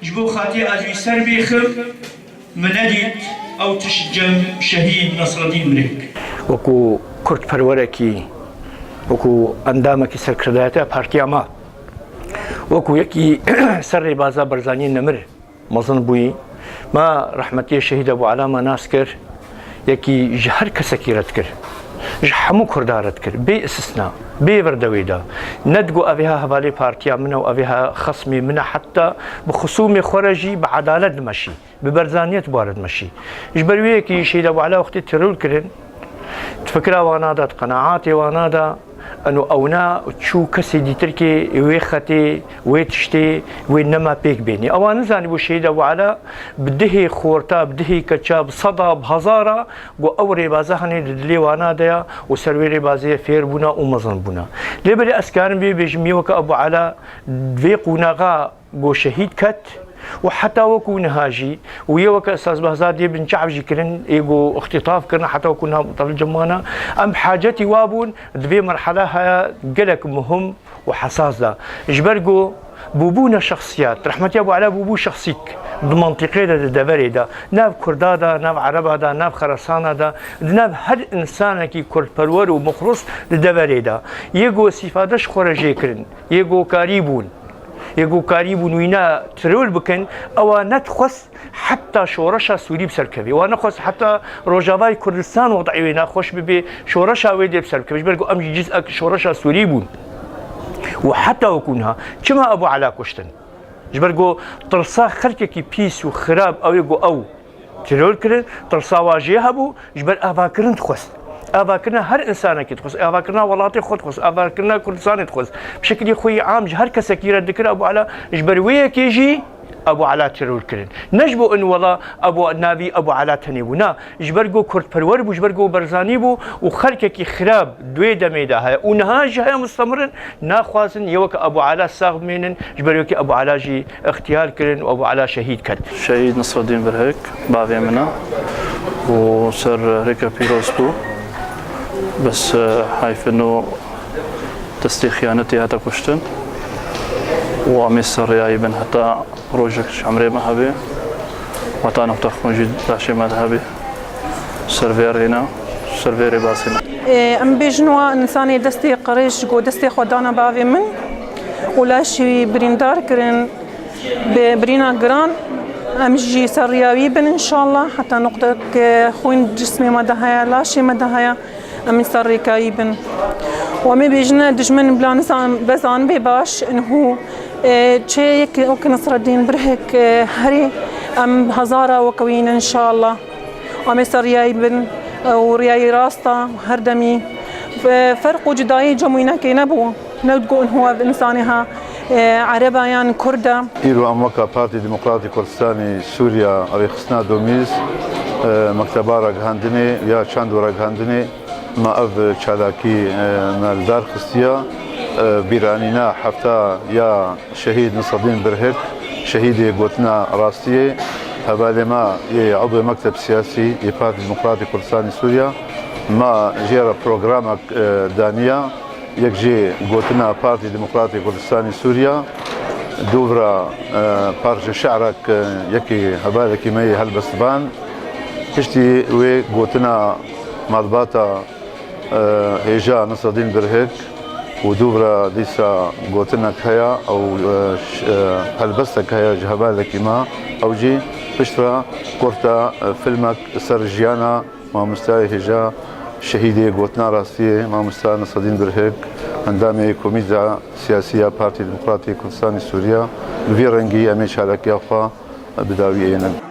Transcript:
جبو خاطي أجوي سر بيخم منديت أو تشجم شهيد نصر الدين مريك وكو كرد پروركي وكو اندامكي سركرداتا بارتيا ما وكو يكي سر بازا برزاني نمر مظن بوي ما رحمتي الشهيد ابو علامه ناسكر يكي جهر كسكيرت كر همو كردارت كر بي استثناء بي بردويدا ندقو أبيها هبالي بارتيا منا وأبيها خصمي منا حتى بخصومي خرجي بعدالة مشي ببرزانية بارد مشي جبرويه كي شهيد ابو علاء وقت ترول كرن تفكرا وانا قناعاتي وانا انه اونا تشو كسي دي تركي ويختي ويتشتي وينما بيك بيني اوان زاني بو شهيد ابو علاء بدهي خورتا بدهي كتشاب صدا بهزاره و اوري بازهني دلي وانا ديا وسرويري بازي فير بنا ومزن بنا لبري اسكان بي بيجمي وك ابو علاء فيقونغا بو شهيد كت وحتى وكو نهاجي ويوك استاذ بهزاد بن شعبجي كرن ايجو اختطاف كرنا حتى وكنا طفل جمانا ام حاجتي وابون دبي مرحله ها قلك مهم وحساس ده جبرجو بوبونا شخصيات رحمتي ابو علاء بوبو شخصيك بمنطقه دبري ده ناب كردادا ناب عربا ده ناب خرسانه ده ناب هر انسان كي كرد پرور ومخلص دبري ده يجو استفادهش خرجي كرن يجو قريبون يجو قريبون وينا ترول بكن او نتخص حتى شورشا سوري بسركبي ونخص حتى روجافاي كردستان وضعي وينا خوش ببي شورشا ويدي بسركبي برجو امجي جزء شورشا سوري بون وحتى وكونها كما ابو علاء كشتن جبرجو ترصا خلكي بيس وخراب او يجو او ترول كرن ترصا واجهه بو جبر افاكرن تخص افاكرنا هر انسان كي تخص افاكرنا ولاتي خود تخص افاكرنا كردستان تخص بشكل خوي عام هر كسكيره ذكر ابو علاء جبرويه كيجي ابو علاء ترول كرن نجبو ان والله ابو نابي ابو علاء تنيبونا جبرجو كرد پرور بو جبرجو برزاني بو وخلكي خراب دوي دميدا هي ونهاج هي مستمر ناخوازن يوك ابو علاء صاغ منن جبريوك ابو علاء جي اختيار كرن وابو علاء شهيد كد شهيد نصر الدين برهك بافي منا وسر ريكا بيروسبو بس حيث انه تستي خيانتي هتا كشتن واميسر يا ابن حتى روجك عمري ما هبي وتا نقطة موجود داشي ما هبي سيرفير هنا سيرفير باسنا ام بيجنوا انساني دستي قريش جو دستي خدانا بافي من ولا شي بريندار كرن برينا جران امجي سرياوي بن ان شاء الله حتى نقطة خوين جسمي ما دهيا لا شي ما دهيا امي سري كايبن ومي بيجنا دجمن بلانسان بزان بباش انه تشيك وك نصر الدين برهك هري ام هزاره وكوين ان شاء الله ومي سرياي بن ورياي راستا هردمي فرق وجداي جموينا كي نبو نلقوا انه هو انسانها عربا يعني كردا إيرو أموكا بارتي ديمقراطي كردستاني سوريا أريخسنا دوميز مكتبا رقهاندني يا چاندو رقهاندني ما أف چالاكي نالدار خستيا بيرانينا حفتا يا شهيد نصر الدين برهك شهيدي قوتنا راستيه هبالي ما عضو مكتب سياسي بارتي ديمقراطي كردستاني سوريا ما جيرا بروغرامك دانيا يكجي قوتنا بارتي ديمقراطي كردستاني سوريا دوبرا بارج شعرك يكي هبالك مي هلبستبان تشتي وي قوتنا مالباتا هيجا نصر الدين برهك ودوبرا ديسا قوتنا كهيا او هلبستك هيا جهبالك ما او جي بشترا كورتا فيلمك سرجيانا ما مستاي هيجا شهيدي قوتنا راسية ما مستاي نصر الدين برهك اندامي كوميدا سياسية بارتي ديمقراطي كردستاني سوريا في رنجي امي شارك يافا بداوي اينن